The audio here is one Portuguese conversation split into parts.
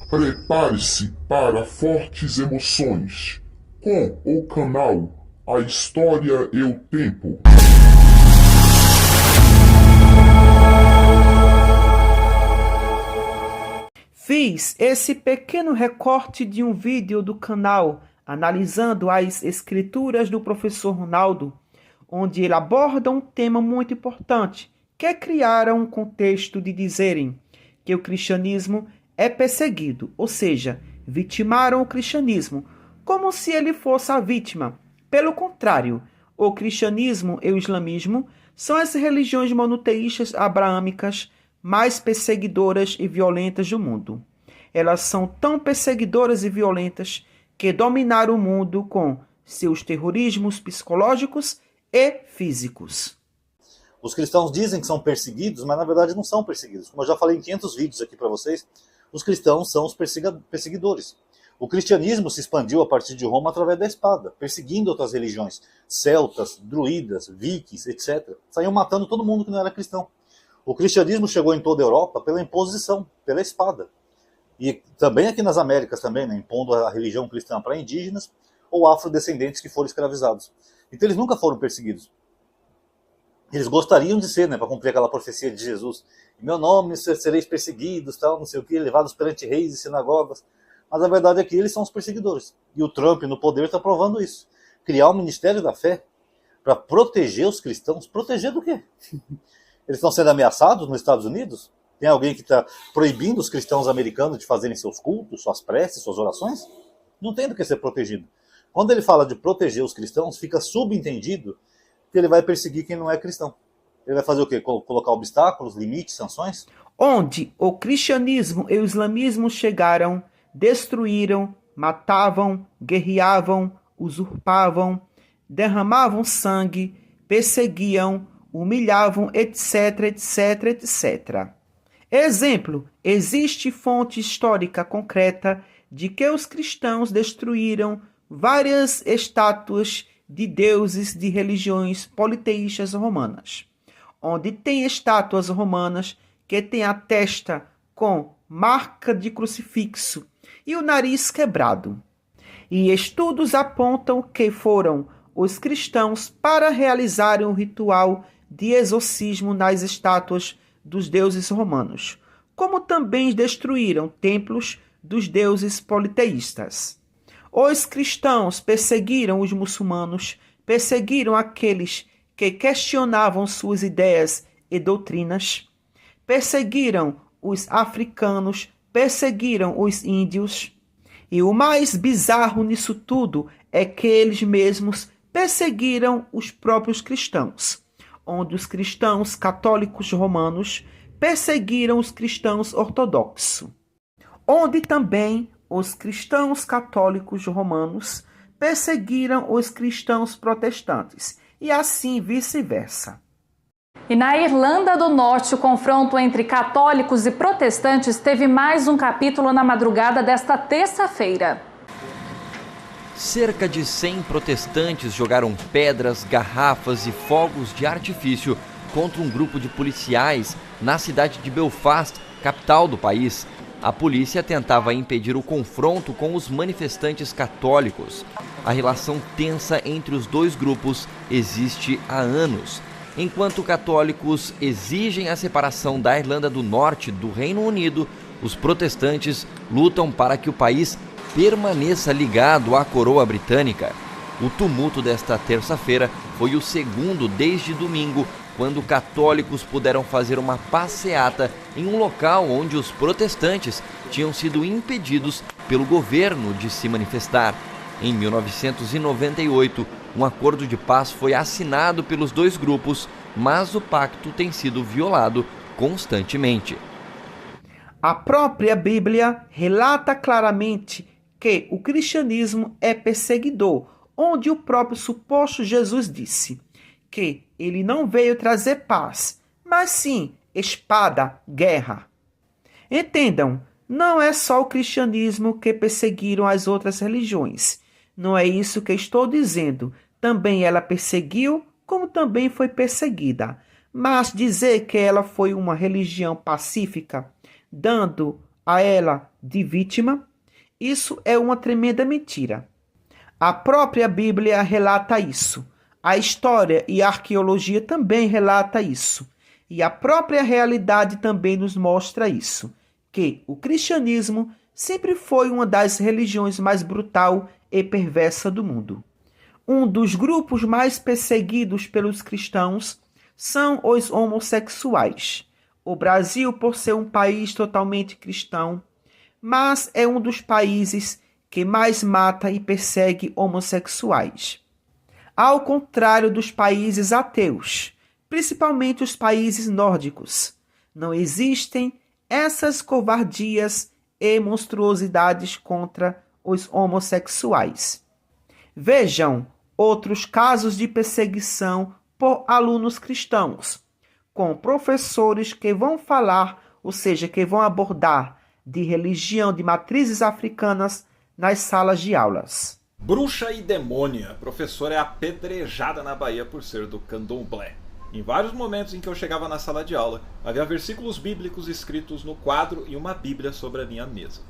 Prepare-se para fortes emoções com o canal A História e o Tempo. Fiz esse pequeno recorte de um vídeo do canal analisando as escrituras do professor Ronaldo, onde ele aborda um tema muito importante, que é criar um contexto de dizerem que o cristianismo é perseguido, ou seja, vitimaram o cristianismo, como se ele fosse a vítima. Pelo contrário, o cristianismo e o islamismo são as religiões monoteístas abraâmicas mais perseguidoras e violentas do mundo. Elas são tão perseguidoras e violentas que dominaram o mundo com seus terrorismos psicológicos e físicos. Os cristãos dizem que são perseguidos, mas na verdade não são perseguidos. Como eu já falei em 500 vídeos aqui para vocês, os cristãos são os perseguidores. O cristianismo se expandiu a partir de Roma através da espada, perseguindo outras religiões, celtas, druidas, vikings, etc. Saíam matando todo mundo que não era cristão. O cristianismo chegou em toda a Europa pela imposição, pela espada. E também aqui nas Américas, também, né, impondo a religião cristã para indígenas ou afrodescendentes que foram escravizados. Então eles nunca foram perseguidos. Eles gostariam de ser, né, para cumprir aquela profecia de Jesus. Em meu nome sereis perseguidos, tal, não sei o que, levados perante reis e sinagogas. Mas a verdade é que eles são os perseguidores. E o Trump no poder está provando isso. Criar um Ministério da Fé para proteger os cristãos. Proteger do quê? Eles estão sendo ameaçados nos Estados Unidos? Tem alguém que está proibindo os cristãos americanos de fazerem seus cultos, suas preces, suas orações? Não tem do que ser protegido. Quando ele fala de proteger os cristãos, fica subentendido que ele vai perseguir quem não é cristão. Ele vai fazer o quê? Colocar obstáculos, limites, sanções? Onde o cristianismo e o islamismo chegaram, destruíram, matavam, guerreavam, usurpavam, derramavam sangue, perseguiam, humilhavam, etc, etc, etc. Exemplo, existe fonte histórica concreta de que os cristãos destruíram várias estátuas de deuses de religiões politeístas romanas, onde tem estátuas romanas que têm a testa com marca de crucifixo e o nariz quebrado. E estudos apontam que foram os cristãos para realizarem um ritual de exorcismo nas estátuas dos deuses romanos, como também destruíram templos dos deuses politeístas. Os cristãos perseguiram os muçulmanos, perseguiram aqueles que questionavam suas ideias e doutrinas, perseguiram os africanos, perseguiram os índios. E o mais bizarro nisso tudo é que eles mesmos perseguiram os próprios cristãos, onde os cristãos católicos romanos perseguiram os cristãos ortodoxos, onde também os cristãos católicos romanos perseguiram os cristãos protestantes, e assim vice-versa. E na Irlanda do Norte, o confronto entre católicos e protestantes teve mais um capítulo na madrugada desta terça-feira. Cerca de 100 protestantes jogaram pedras, garrafas e fogos de artifício contra um grupo de policiais na cidade de Belfast, capital do país. A polícia tentava impedir o confronto com os manifestantes católicos. A relação tensa entre os dois grupos existe há anos. Enquanto católicos exigem a separação da Irlanda do Norte do Reino Unido, os protestantes lutam para que o país permaneça ligado à coroa britânica. O tumulto desta terça-feira foi o segundo desde domingo, quando católicos puderam fazer uma passeata em um local onde os protestantes tinham sido impedidos pelo governo de se manifestar. Em 1998, um acordo de paz foi assinado pelos dois grupos, mas o pacto tem sido violado constantemente. A própria Bíblia relata claramente que o cristianismo é perseguidor, onde o próprio suposto Jesus disse que ele não veio trazer paz, mas sim espada, guerra. Entendam, não é só o cristianismo que perseguiram as outras religiões. Não é isso que estou dizendo. Também ela perseguiu, como também foi perseguida. Mas dizer que ela foi uma religião pacífica, dando a ela de vítima, isso é uma tremenda mentira. A própria Bíblia relata isso. A história e a arqueologia também relata isso. E a própria realidade também nos mostra isso, que o cristianismo sempre foi uma das religiões mais brutal e perversa do mundo. Um dos grupos mais perseguidos pelos cristãos são os homossexuais. O Brasil, por ser um país totalmente cristão, mas é um dos países que mais mata e persegue homossexuais. Ao contrário dos países ateus, principalmente os países nórdicos, não existem essas covardias e monstruosidades contra os homossexuais. Vejam outros casos de perseguição por alunos cristãos, com professores que vão falar, ou seja, que vão abordar de religião de matrizes africanas nas salas de aulas. Bruxa e demônia. A professora é apedrejada na Bahia por ser do candomblé. Em vários momentos em que eu chegava na sala de aula, havia versículos bíblicos escritos no quadro e uma bíblia sobre a minha mesa.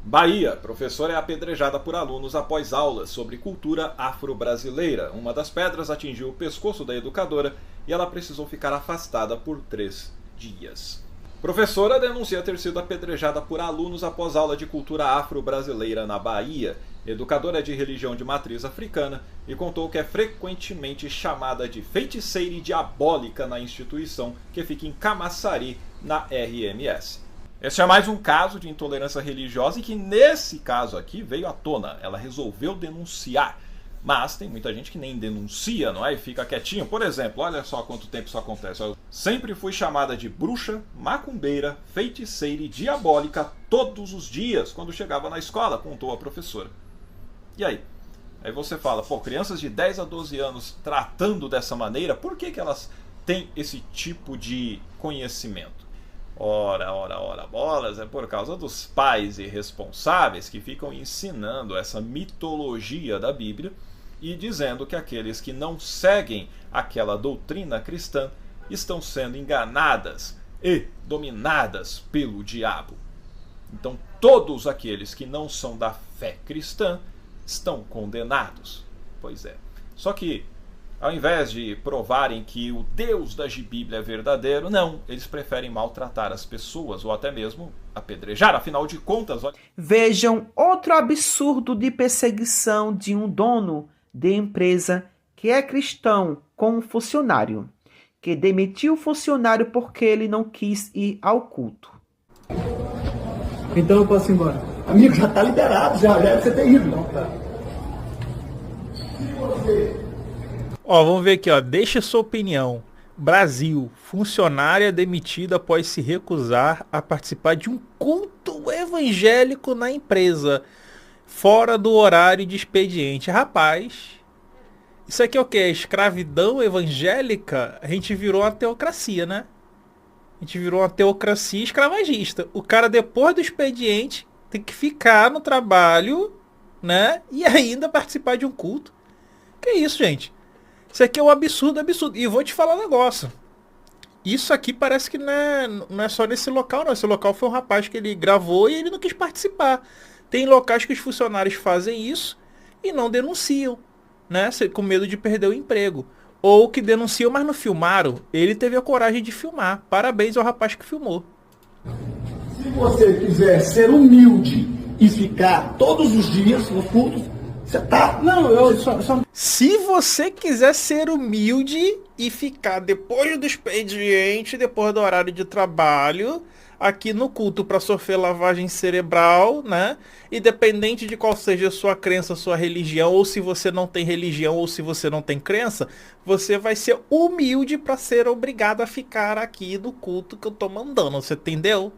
Bahia. Professora é apedrejada por alunos após aulas sobre cultura afro-brasileira. Uma das pedras atingiu o pescoço da educadora e ela precisou ficar afastada por 3 dias. Professora denuncia ter sido apedrejada por alunos após aula de cultura afro-brasileira na Bahia. Educadora de religião de matriz africana e contou que é frequentemente chamada de feiticeira e diabólica na instituição que fica em Camaçari, na RMS. Este é mais um caso de intolerância religiosa e que nesse caso aqui veio à tona. Ela resolveu denunciar. Mas tem muita gente que nem denuncia, não é? E fica quietinho. Por exemplo, olha só quanto tempo isso acontece. Eu sempre fui chamada de bruxa, macumbeira, feiticeira e diabólica todos os dias quando chegava na escola, contou a professora. E aí? Aí você fala, pô, crianças de 10 a 12 anos tratando dessa maneira, por que elas têm esse tipo de conhecimento? Ora, bolas, é por causa dos pais irresponsáveis que ficam ensinando essa mitologia da Bíblia e dizendo que aqueles que não seguem aquela doutrina cristã estão sendo enganadas e dominadas pelo diabo. Então, todos aqueles que não são da fé cristã estão condenados. Pois é. Só que, ao invés de provarem que o Deus da Bíblia é verdadeiro, não, eles preferem maltratar as pessoas ou até mesmo apedrejar. Afinal de contas... Vejam outro absurdo de perseguição de um dono de empresa que é cristão com um funcionário, que demitiu o funcionário porque ele não quis ir ao culto. Então eu posso ir embora. Amigo, já está liberado, já deve ser terrível. Não, tá. Ó, vamos ver aqui, ó. Deixa sua opinião. Brasil, funcionária demitida após se recusar a participar de um culto evangélico na empresa, fora do horário de expediente. Rapaz, isso aqui é o quê? Escravidão evangélica? A gente virou uma teocracia, né? A gente virou uma teocracia escravagista. O cara, depois do expediente, tem que ficar no trabalho, né? E ainda participar de um culto. Que isso, gente? Isso aqui é um absurdo, absurdo. E vou te falar um negócio. Isso aqui parece que não é só nesse local, não. Esse local foi um rapaz que ele gravou e ele não quis participar. Tem locais que os funcionários fazem isso e não denunciam, né? Com medo de perder o emprego. Ou que denunciam, mas não filmaram. Ele teve a coragem de filmar. Parabéns ao rapaz que filmou. Se você quiser ser humilde e ficar todos os dias no culto, você tá... Não, eu só... Se você quiser ser humilde e ficar depois do expediente, depois do horário de trabalho, aqui no culto para sofrer lavagem cerebral, né? Independente de qual seja a sua crença, sua religião, ou se você não tem religião, ou se você não tem crença, você vai ser humilde para ser obrigado a ficar aqui no culto que eu tô mandando, você entendeu?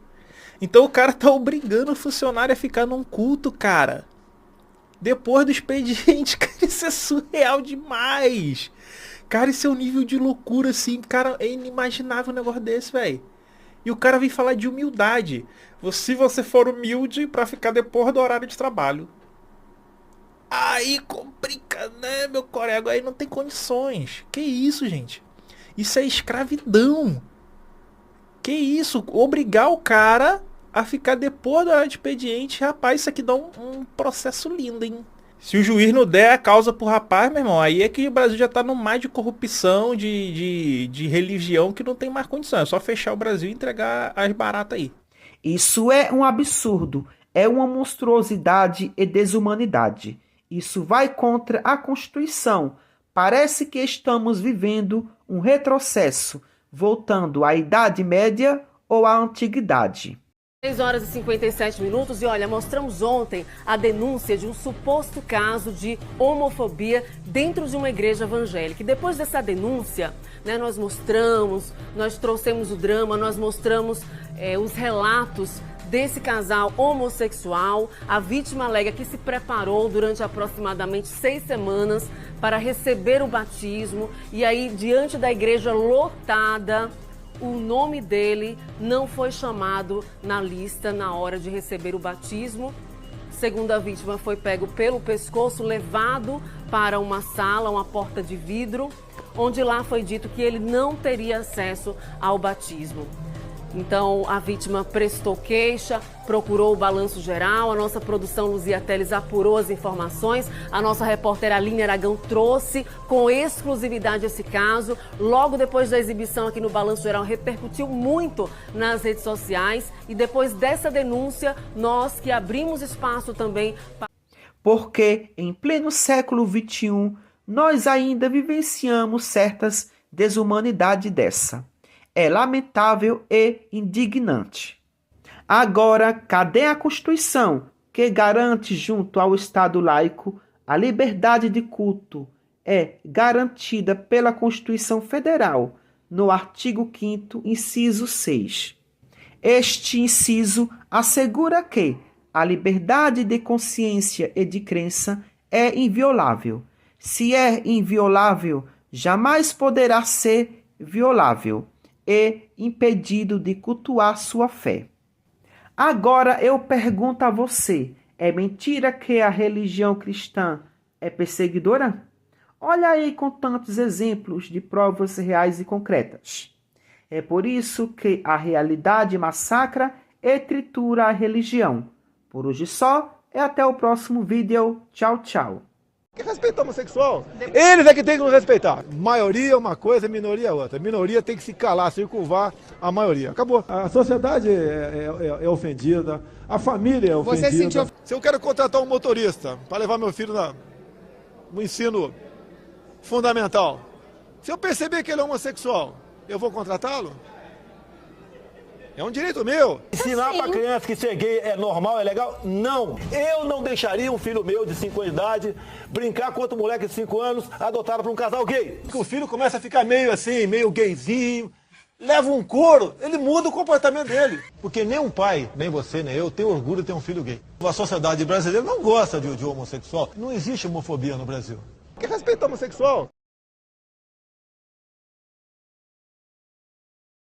Então o cara tá obrigando o funcionário a ficar num culto, cara. Depois do expediente, cara, isso é surreal demais. Cara, isso é um nível de loucura, assim, cara, é inimaginável um negócio desse, velho. E o cara vem falar de humildade. Se você for humilde pra ficar depois do horário de trabalho. Aí complica, né, meu colega? Aí não tem condições. Que isso, gente? Isso é escravidão. Que isso? Obrigar o cara a ficar depois do expediente. Rapaz, isso aqui dá um processo lindo, hein? Se o juiz não der a causa pro rapaz, meu irmão, aí é que o Brasil já tá no mar de corrupção, de religião, que não tem mais condição. É só fechar o Brasil e entregar as baratas aí. Isso é um absurdo, é uma monstruosidade e desumanidade. Isso vai contra a Constituição. Parece que estamos vivendo um retrocesso, voltando à Idade Média ou à Antiguidade. 6 horas e 57 minutos e olha, mostramos ontem a denúncia de um suposto caso de homofobia dentro de uma igreja evangélica. E depois dessa denúncia, nós trouxemos o drama, nós mostramos os relatos desse casal homossexual. A vítima alega que se preparou durante aproximadamente 6 semanas para receber o batismo e aí, diante da igreja lotada, o nome dele não foi chamado na lista na hora de receber o batismo. Segundo a vítima, foi pego pelo pescoço, levado para uma sala, uma porta de vidro, onde lá foi dito que ele não teria acesso ao batismo. Então, a vítima prestou queixa, procurou o balanço geral, a nossa produção Luzia Teles apurou as informações, a nossa repórter Aline Aragão trouxe com exclusividade esse caso. Logo depois da exibição aqui no Balanço Geral, repercutiu muito nas redes sociais e depois dessa denúncia, nós que abrimos espaço também... Porque, em pleno século XXI, nós ainda vivenciamos certas desumanidades dessa. É lamentável e indignante. Agora, cadê a Constituição que garante, junto ao Estado laico, a liberdade de culto? É garantida pela Constituição Federal, no artigo 5º, inciso 6. Este inciso assegura que a liberdade de consciência e de crença é inviolável. Se é inviolável, jamais poderá ser violável e impedido de cultuar sua fé. Agora eu pergunto a você, é mentira que a religião cristã é perseguidora? Olha aí com tantos exemplos de provas reais e concretas. É por isso que a realidade massacra e tritura a religião. Por hoje só, e até o próximo vídeo. Tchau, tchau. Respeita o homossexual. Eles é que tem que nos respeitar. Maioria é uma coisa, minoria é outra. Minoria tem que se calar, circunvar a maioria. Acabou. A sociedade é ofendida, a família é ofendida. Se eu quero contratar um motorista para levar meu filho no ensino fundamental, se eu perceber que ele é homossexual, eu vou contratá-lo? É um direito meu. Ensinar para criança que ser gay é normal, é legal? Não. Eu não deixaria um filho meu de 5 anos de idade brincar com outro moleque de 5 anos adotado por um casal gay. O filho começa a ficar meio assim, meio gayzinho, leva um couro, ele muda o comportamento dele. Porque nem um pai, nem você, nem eu, tem orgulho de ter um filho gay. A sociedade brasileira não gosta de homossexual. Não existe homofobia no Brasil. Respeita o homossexual.